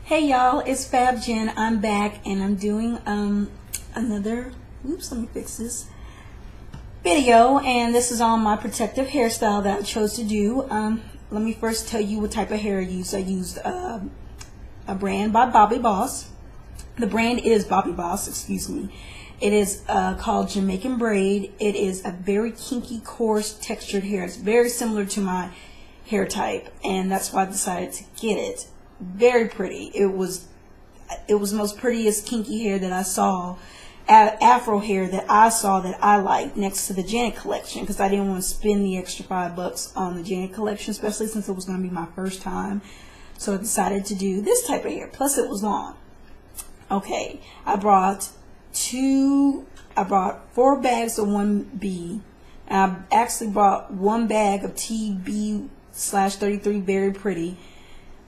Hey y'all, it's Fab Jen. I'm back and I'm doing another let me fix this video, and this is on my protective hairstyle that I chose to do. Let me first tell you what type of hair I used. I used a brand by Bobby Boss. The brand is Bobby Boss, excuse me. It is called Jamaican Braid. It is a very kinky, coarse, textured hair. It's very similar to my hair type, and that's why I decided to get it. Very pretty. It was the most prettiest kinky hair that I saw, Afro hair that I saw that I liked, next to the Janet collection, because I didn't want to spend the extra $5 on the Janet collection, especially since it was going to be my first time. So I decided to do this type of hair. Plus it was long. Okay, I brought 4 bags of 1B. I actually brought 1 bag of TB/33 Very Pretty.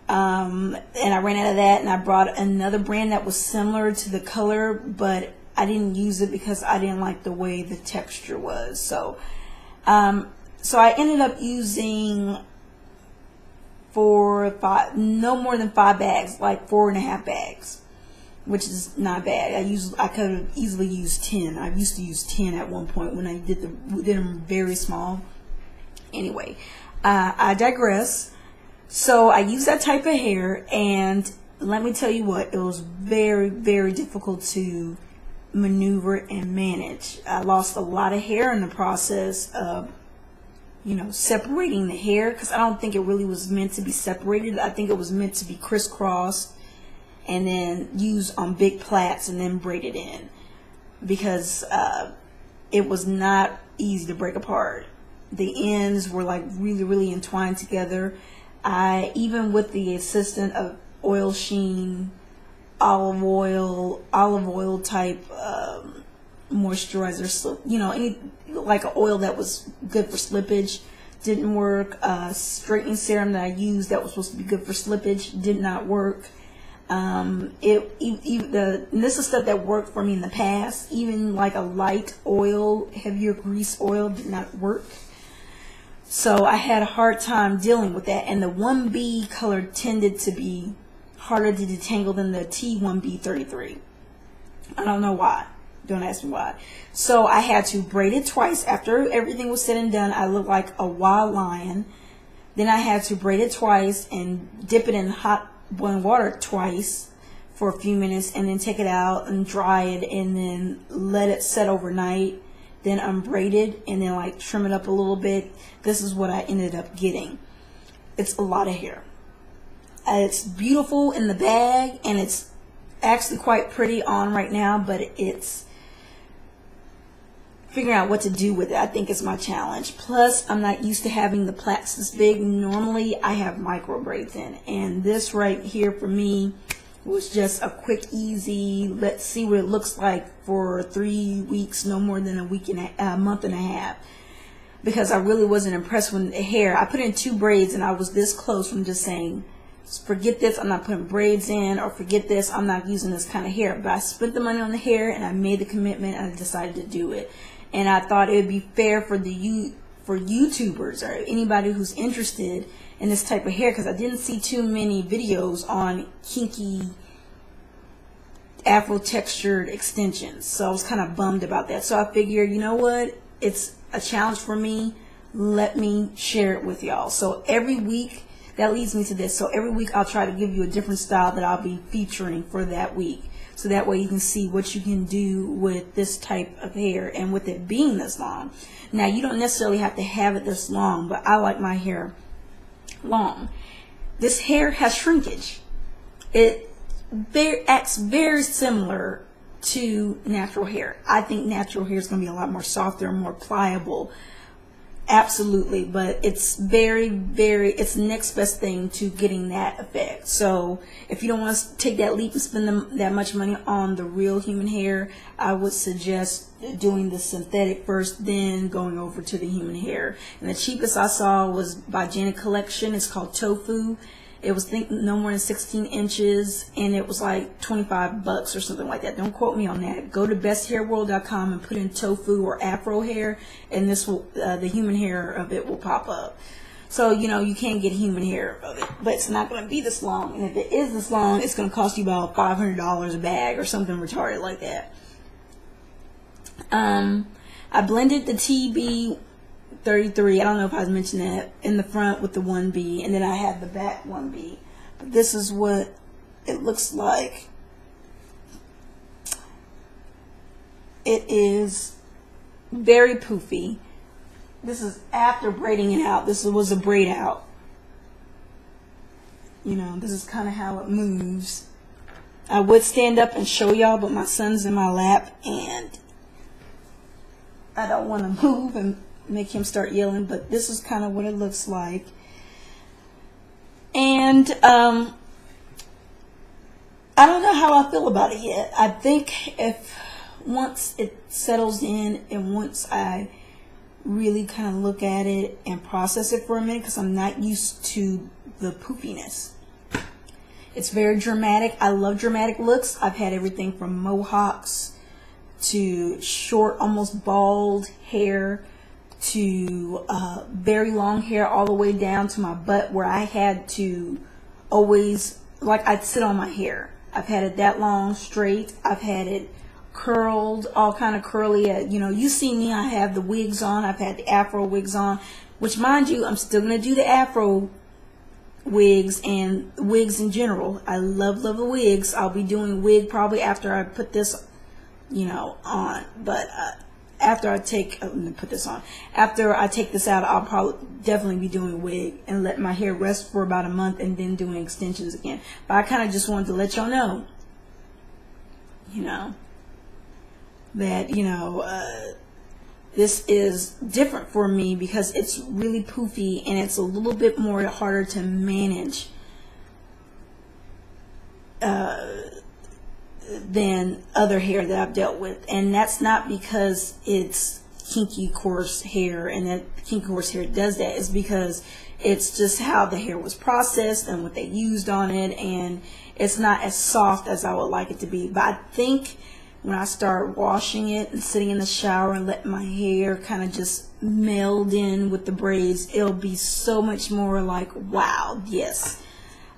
And I ran out of that, and I brought another brand that was similar to the color, but I didn't use it because I didn't like the way the texture was. So I ended up using no more than 5 bags, like 4.5 bags, which is not bad. I could have easily used 10. I used to use 10 at one point when I did them very small. Anyway, I digress. So I used that type of hair, and let me tell you what, it was very, very difficult to maneuver and manage. I lost a lot of hair in the process of, separating the hair, because I don't think it really was meant to be separated. I think it was meant to be crisscrossed and then used on big plaits and then braided in, because it was not easy to break apart. The ends were like really, really entwined together. Even with the assistance of oil sheen, olive oil type moisturizer, any like an oil that was good for slippage, didn't work. Straightening serum that I used that was supposed to be good for slippage did not work. This is stuff that worked for me in the past. Even like a light oil, heavier grease oil did not work. So I had a hard time dealing with that, and the 1B color tended to be harder to detangle than the T1B33. I don't know why. Don't ask me why. So I had to braid it twice. After everything was said and done, I looked like a wild lion. Then I had to braid it twice and dip it in hot boiling water twice for a few minutes, and then take it out and dry it, and then let it set overnight. Then unbraid it, and then like trim it up a little bit. This is what I ended up getting. It's a lot of hair. It's beautiful in the bag, and it's actually quite pretty on right now, but it's figuring out what to do with it, I think, is my challenge. Plus, I'm not used to having the plaits this big. Normally I have micro braids in, and this right here for me was just a quick, easy, let's see what it looks like for 3 weeks, no more than a month and a half, because I really wasn't impressed with the hair. I put in 2 braids, and I was this close from just saying, forget this, I'm not putting braids in, or forget this, I'm not using this kind of hair. But I spent the money on the hair, and I made the commitment, and I decided to do it. And I thought it would be fair for YouTubers or anybody who's interested in this type of hair, because I didn't see too many videos on kinky Afro textured extensions. So I was kind of bummed about that. So I figured, you know what, it's a challenge for me, let me share it with y'all. So every week, that leads me to this, so every week I'll try to give you a different style that I'll be featuring for that week, so that way you can see what you can do with this type of hair, and with it being this long. Now, you don't necessarily have to have it this long, but I like my hair long. This hair has shrinkage. It acts very similar to natural hair. I think natural hair is going to be a lot more softer and more pliable. Absolutely, but it's it's the next best thing to getting that effect. So if you don't want to take that leap and spend that much money on the real human hair, I would suggest doing the synthetic first, then going over to the human hair. And the cheapest I saw was by Janet Collection. It's called Tofu. It was no more than 16 inches, and it was like $25 or something like that. Don't quote me on that. Go to besthairworld.com and put in tofu or Afro hair, and this will the human hair of it will pop up. So, you know, you can't get human hair of it, but it's not going to be this long. And if it is this long, it's going to cost you about $500 a bag or something retarded like that. I blended the TB33. I don't know if I mentioned that, in the front with the 1B, and then I had the back 1B. But this is what it looks like. It is very poofy. This is after braiding it out. This was a braid out. You know, this is kind of how it moves. I would stand up and show y'all, but my son's in my lap and I don't want to move and make him start yelling, but this is kind of what it looks like. And I don't know how I feel about it yet. I think if once it settles in and once I really kind of look at it and process it for a minute, because I'm not used to the poofiness. It's very dramatic. I love dramatic looks. I've had everything from mohawks to short, almost bald hair to very long hair all the way down to my butt, where I had to always, like, I'd sit on my hair. I've had it that long, straight. I've had it curled, all kind of curly. You know, you see me, I have the wigs on. I've had the Afro wigs on, which, mind you, I'm still going to do the Afro wigs and wigs in general. I love the wigs. I'll be doing wig probably after I put this, you know, on. But after I take, let me put this on. After I take this out, I'll probably definitely be doing a wig and let my hair rest for about a month and then doing extensions again. But I kind of just wanted to let y'all know, you know, that, you know, this is different for me because it's really poofy and it's a little bit more harder to manage than other hair that I've dealt with. And that's not because it's kinky coarse hair and that kinky coarse hair does that. It's because it's just how the hair was processed and what they used on it, and it's not as soft as I would like it to be. But I think when I start washing it and sitting in the shower and letting my hair kind of just meld in with the braids, it'll be so much more like, wow, yes,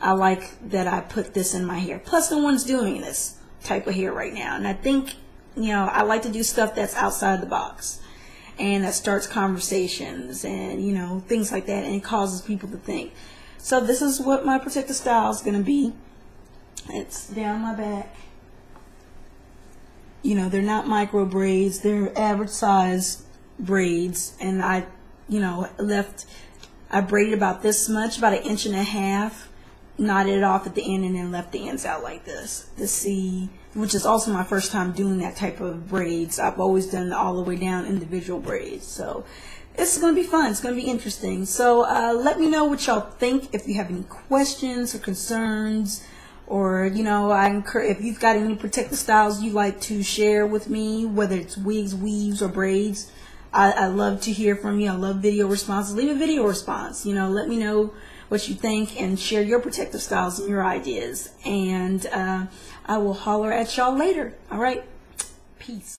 I like that I put this in my hair. Plus, no one's doing this type of hair right now. And I think, you know, I like to do stuff that's outside the box and that starts conversations and, you know, things like that, and it causes people to think. So this is what my protective style is going to be. It's down my back. You know, they're not micro braids, they're average size braids, and I, you know, I braided about this much, about 1.5 inches, knotted it off at the end, and then left the ends out like this to see, which is also my first time doing that type of braids. I've always done all the way down individual braids, so it's going to be fun. It's going to be interesting. So let me know what y'all think. If you have any questions or concerns, or, you know, if you've got any protective styles you like to share with me, whether it's wigs, weaves, or braids, I love to hear from you. I love video responses. Leave a video response. You know, let me know what you think and share your protective styles and your ideas. And I will holler at y'all later. All right. Peace.